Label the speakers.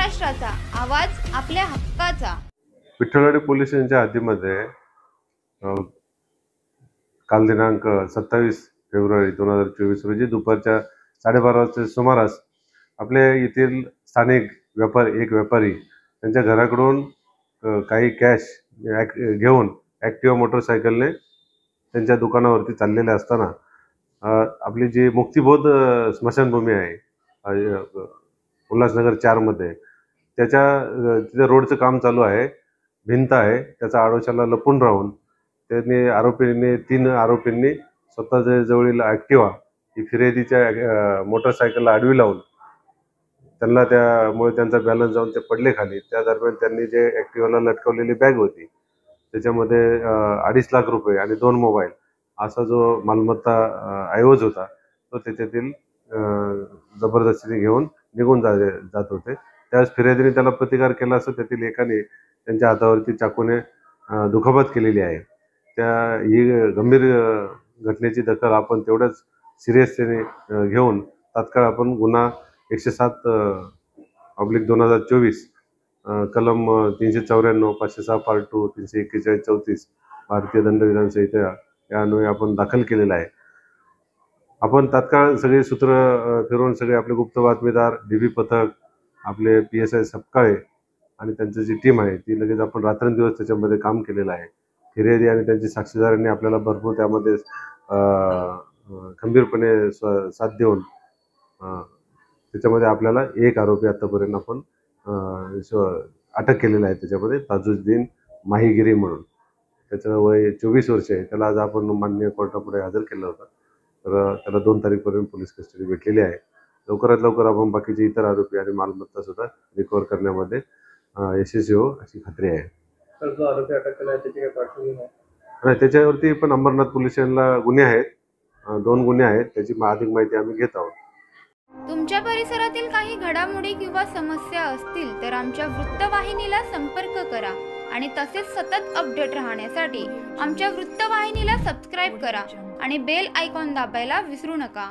Speaker 1: महाराष्ट्राचा आवाज आपल्या हक्काचा।
Speaker 2: विठ्ठलवाडी पोलीस स्टेशनच्या हद्दीमध्ये काल दिनांक 27 फेब्रुवारी 2024 रोजी दुपारच्या 12:30 वाजता सुमारास आपल्या येथील स्थानिक व्यापारी त्यांच्या घराकडून काही कॅश घेऊन ॲक्टिवा मोटरसायकलने त्यांच्या दुकानावरती चाललेले असताना आपली जी मुक्तिबोध स्मशानभूमी आहे उल्हासनगर 4 मध्ये त्याच्या तिथे रोडचं काम चालू आहे, भिंत आहे, त्याचा आडोशाला लपून राहून त्यांनी 3 आरोपींनी स्वतःच्या जवळील ॲक्टिवा ही फिर्यादीच्या मोटरसायकलला आडवी लावून त्यांना त्यामुळे त्यांचा बॅलन्स जाऊन ते पडले खाली। त्या दरम्यान त्यांनी जे ॲक्टिवाला लटकवलेली बॅग होती त्याच्यामध्ये 2.5 लाख रुपये आणि 2 मोबाईल असा जो मालमत्ता ऐवज होता तो त्याच्यातील जबरदस्तीने घेऊन निघून जात होते। त्यावेळेस फिर्यादीने त्याला प्रतिकार केला असता त्यातील एकाने त्यांच्या हातावरती चाकूने दुखापत केलेली आहे। ही गंभीर घटनेची दखल आपण तेवढ्याच सिरियसतेने घेऊन तात्काळ आपण गुन्हा 107/2024 कलम 394, 506 पार्ट 2, 341, 34 भारतीय दंडविधान संहिता या अन्वये आपण दाखल केलेला आहे। आपण तात्काळ सगळे सूत्र फिरवून सगळे आपले गुप्त बातमीदार, डीबी पथक, आपले PSI सपकाळे आणि त्यांची जी टीम आहे ती लगेच आपण रात्रंदिवस त्याच्यामध्ये काम केलेलं आहे। फिर्यादी आणि त्यांची साक्षीदारांनी आपल्याला भरपूर त्यामध्ये खंबीरपणे साथ देऊन त्याच्यामध्ये आपल्याला एक आरोपी आतापर्यंत आपण अटक केलेला आहे। त्याच्यामध्ये ताजुद्दीन माहीगिरी म्हणून, त्याचं वय 24 वर्ष आहे। त्याला आज आपण माननीय कोर्टापुढे हजर केलं होतं, तर त्याला 2 तारीखपर्यंत पोलीस कस्टडी भेटलेली आहे। लवकरात लवकर आपण बाकीचे इतर आरोपी आणि मालमत्ता सुद्धा रिकव्हर करण्यामध्ये यशस्वी हो अशी खात्री आहे।
Speaker 3: तर जो आरोपी अटक केला आहे त्याची काय पार्श्वभूमी आहे?
Speaker 2: नाही, त्याच्यावरती पण अंबरनाथ पोलीस स्टेशनला गुन्हे आहेत, 2 गुन्हे आहेत, त्याची अधिक माहिती आम्ही घेत आहोत।
Speaker 1: तुमच्या परिसरातील काही घडामोडी किंवा समस्या असतील तर आमच्या वृत्तवाहिनीला संपर्क करा आणि तसेच सतत अपडेट राहण्यासाठी आमच्या वृत्तवाहिनीला सबस्क्राईब करा आणि बेल आयकॉन दाबायला विसरू नका।